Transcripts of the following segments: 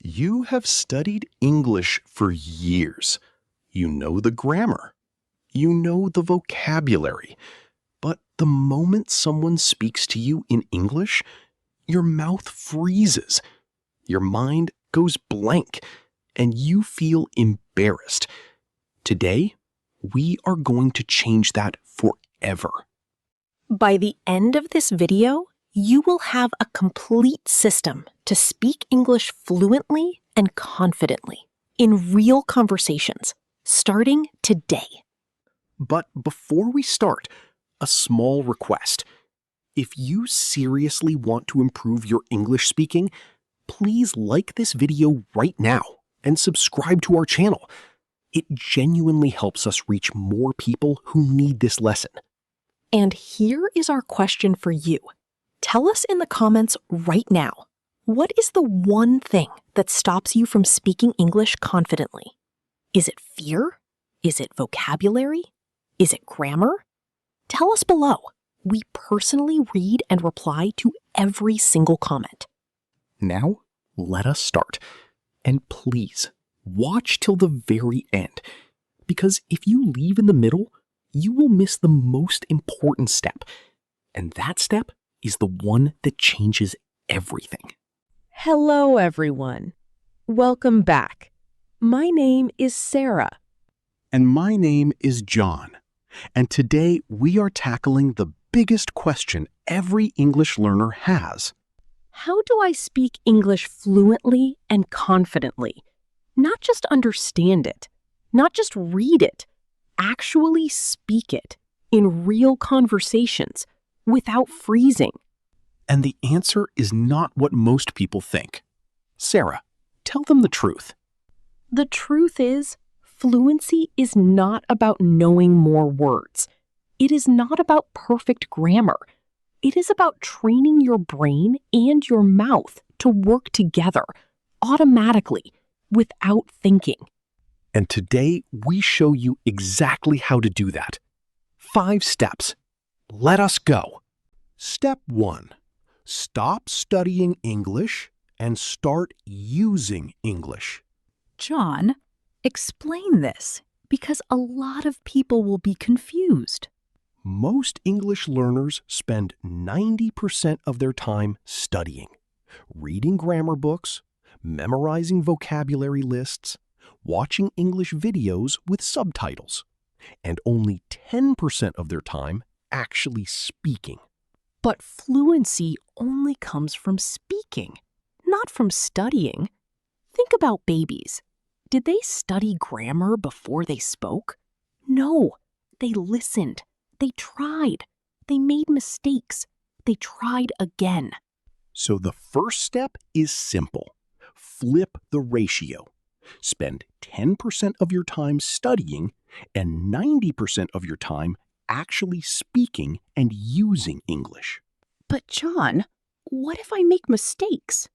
You have studied English for years. You know the grammar. You know the vocabulary. But the moment someone speaks to you in English, your mouth freezes, your mind goes blank, and you feel embarrassed. Today, we are going to change that forever. By the end of this video, you will have a complete system to speak English fluently and confidently in real conversations, starting today. But before we start, a small request. If you seriously want to improve your English speaking, please like this video right now and subscribe to our channel. It genuinely helps us reach more people who need this lesson. And here is our question for you. Tell us in the comments right now, what is the one thing that stops you from speaking English confidently? Is it fear? Is it vocabulary? Is it grammar? Tell us below. We personally read and reply to every single comment. Now, let us start. And please, watch till the very end. Because if you leave in the middle, you will miss the most important step. And that step is the one that changes everything. Hello, everyone. Welcome back. My name is Sara. And my name is John. And today we are tackling the biggest question every English learner has. How do I speak English fluently and confidently? Not just understand it, not just read it, actually speak it in real conversations without freezing. And the answer is not what most people think. Sara, tell them the truth. The truth is, fluency is not about knowing more words. It is not about perfect grammar. It is about training your brain and your mouth to work together automatically without thinking. And today we show you exactly how to do that. 5 steps. Let us go. Step 1. Stop studying English and start using English. John, explain this, because a lot of people will be confused. Most English learners spend 90% of their time studying, reading grammar books, memorizing vocabulary lists, watching English videos with subtitles, and only 10% of their time actually speaking. But fluency only comes from speaking, not from studying. Think about babies. Did they study grammar before they spoke? No, they listened. They tried. They made mistakes. They tried again. So the first step is simple. Flip the ratio. Spend 10% of your time studying and 90% of your time actually speaking and using English. But John, what if I make mistakes?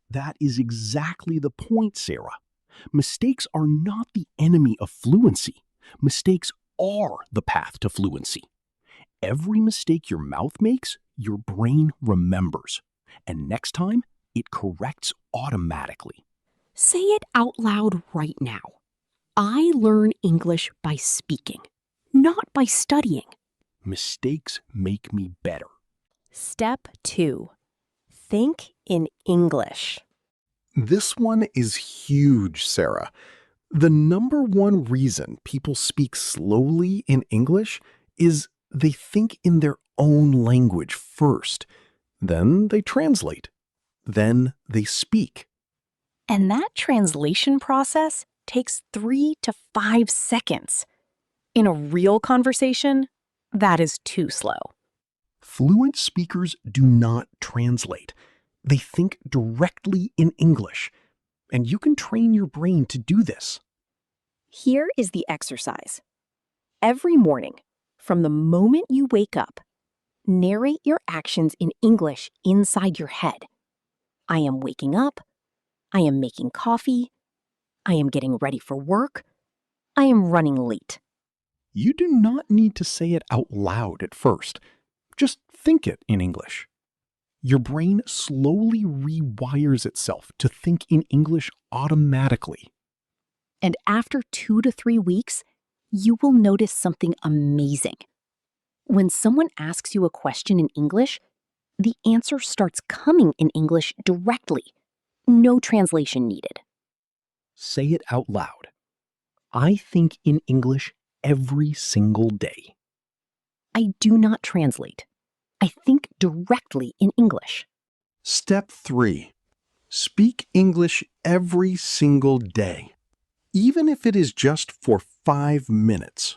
That is exactly the point, Sara. Mistakes are not the enemy of fluency. Mistakes are the path to fluency. Every mistake your mouth makes, your brain remembers. And next time, it corrects automatically. Say it out loud right now. I learn English by speaking, not by studying. Mistakes make me better. Step 2. Think in English. This one is huge, Sara. The number one reason people speak slowly in English is they think in their own language first. Then they translate. Then they speak. And that translation process takes 3 to 5 seconds. In a real conversation, that is too slow. Fluent speakers do not translate. They think directly in English. And you can train your brain to do this. Here is the exercise. Every morning, from the moment you wake up, narrate your actions in English inside your head. I am waking up. I am making coffee. I am getting ready for work. I am running late. You do not need to say it out loud at first. Just think it in English. Your brain slowly rewires itself to think in English automatically. And after 2 to 3 weeks, you will notice something amazing. When someone asks you a question in English, the answer starts coming in English directly. No translation needed. Say it out loud. I think in English every single day. I do not translate. I think directly in English. Step 3. Speak English every single day, even if it is just for 5 minutes.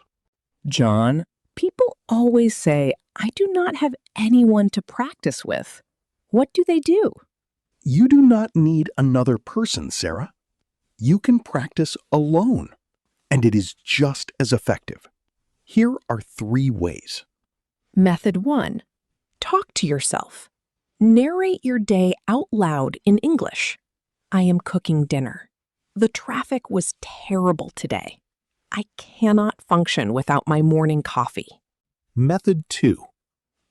John, people always say, I do not have anyone to practice with. What do they do? You do not need another person, Sarah. You can practice alone, and it is just as effective. Here are 3 ways. Method 1. Talk to yourself. Narrate your day out loud in English. I am cooking dinner. The traffic was terrible today. I cannot function without my morning coffee. Method 2.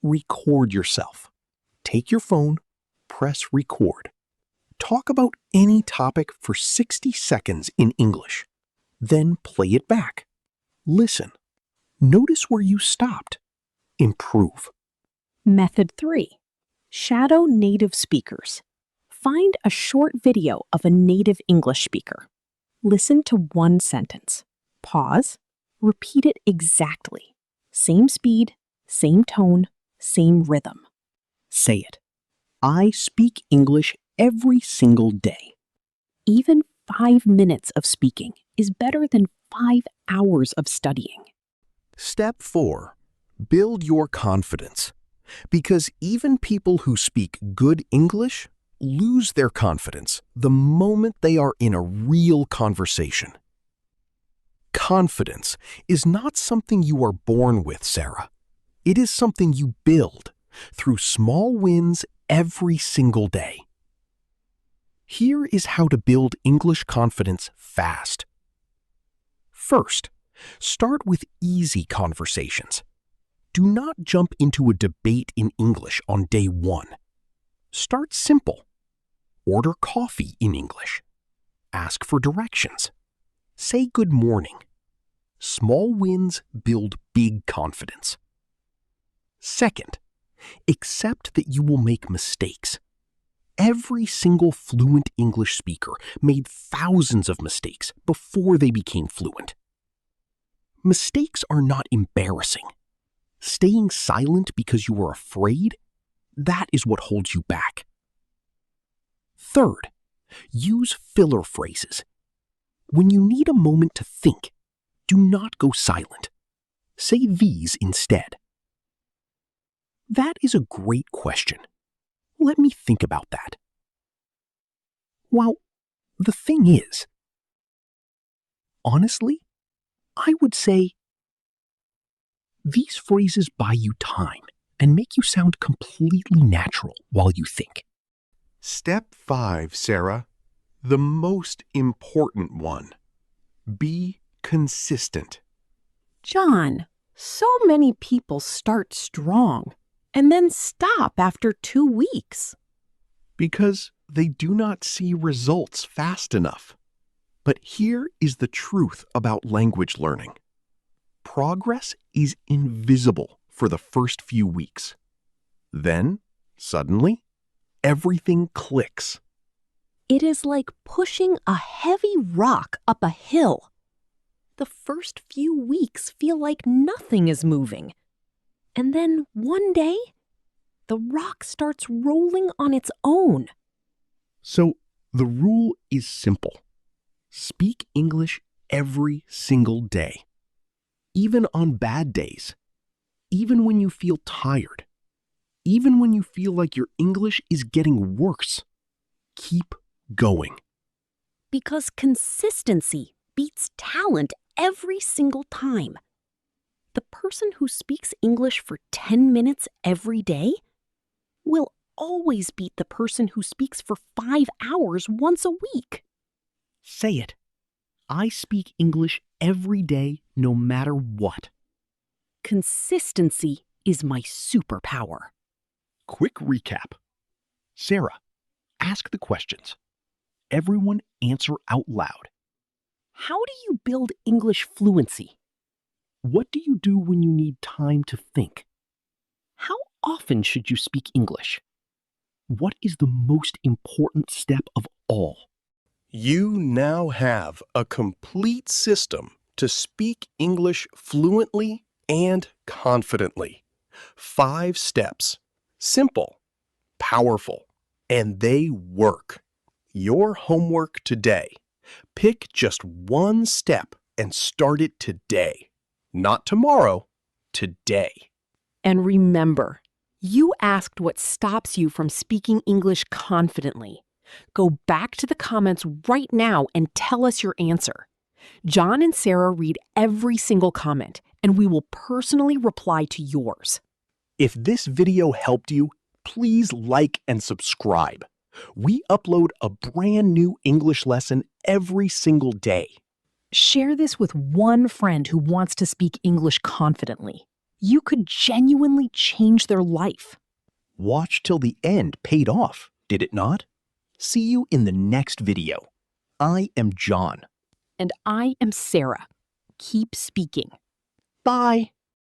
Record yourself. Take your phone, press record. Talk about any topic for 60 seconds in English. Then play it back. Listen. Notice where you stopped. Improve. Method 3. Shadow native speakers. Find a short video of a native English speaker. Listen to one sentence. Pause. Repeat it exactly. Same speed, same tone, same rhythm. Say it. I speak English every single day. Even 5 minutes of speaking is better than 5 hours of studying. Step 4. Build your confidence. Because even people who speak good English lose their confidence the moment they are in a real conversation. Confidence is not something you are born with, Sarah. It is something you build through small wins every single day. Here is how to build English confidence fast. First, start with easy conversations. Do not jump into a debate in English on day 1. Start simple. Order coffee in English. Ask for directions. Say good morning. Small wins build big confidence. Second, accept that you will make mistakes. Every single fluent English speaker made thousands of mistakes before they became fluent. Mistakes are not embarrassing. Staying silent because you are afraid, that is what holds you back. Third, use filler phrases. When you need a moment to think, do not go silent. Say these instead. That is a great question. Let me think about that. Well, the thing is, honestly, I would say these phrases buy you time and make you sound completely natural while you think. Step 5, Sarah. The most important one. Be consistent. John, so many people start strong and then stop after 2 weeks. Because they do not see results fast enough. But here is the truth about language learning. Progress is invisible for the first few weeks. Then, suddenly, everything clicks. It is like pushing a heavy rock up a hill. The first few weeks feel like nothing is moving. And then one day, the rock starts rolling on its own. So, the rule is simple. Speak English every single day. Even on bad days. Even when you feel tired. Even when you feel like your English is getting worse. Keep going. Because consistency beats talent every single time. The person who speaks English for 10 minutes every day will always beat the person who speaks for 5 hours once a week. Say it. I speak English every day, no matter what. Consistency is my superpower. Quick recap. Sarah, ask the questions. Everyone answer out loud. How do you build English fluency? What do you do when you need time to think? How often should you speak English? What is the most important step of all? You now have a complete system to speak English fluently and confidently. 5 steps. Simple, powerful, and they work. Your homework today. Pick just one step and start it today. Not tomorrow, today. And remember, you asked what stops you from speaking English confidently. Go back to the comments right now and tell us your answer. John and Sara read every single comment, and we will personally reply to yours. If this video helped you, please like and subscribe. We upload a brand new English lesson every single day. Share this with one friend who wants to speak English confidently. You could genuinely change their life. Watch till the end paid off, did it not? See you in the next video. I am John. And I am Sara. Keep speaking. Bye.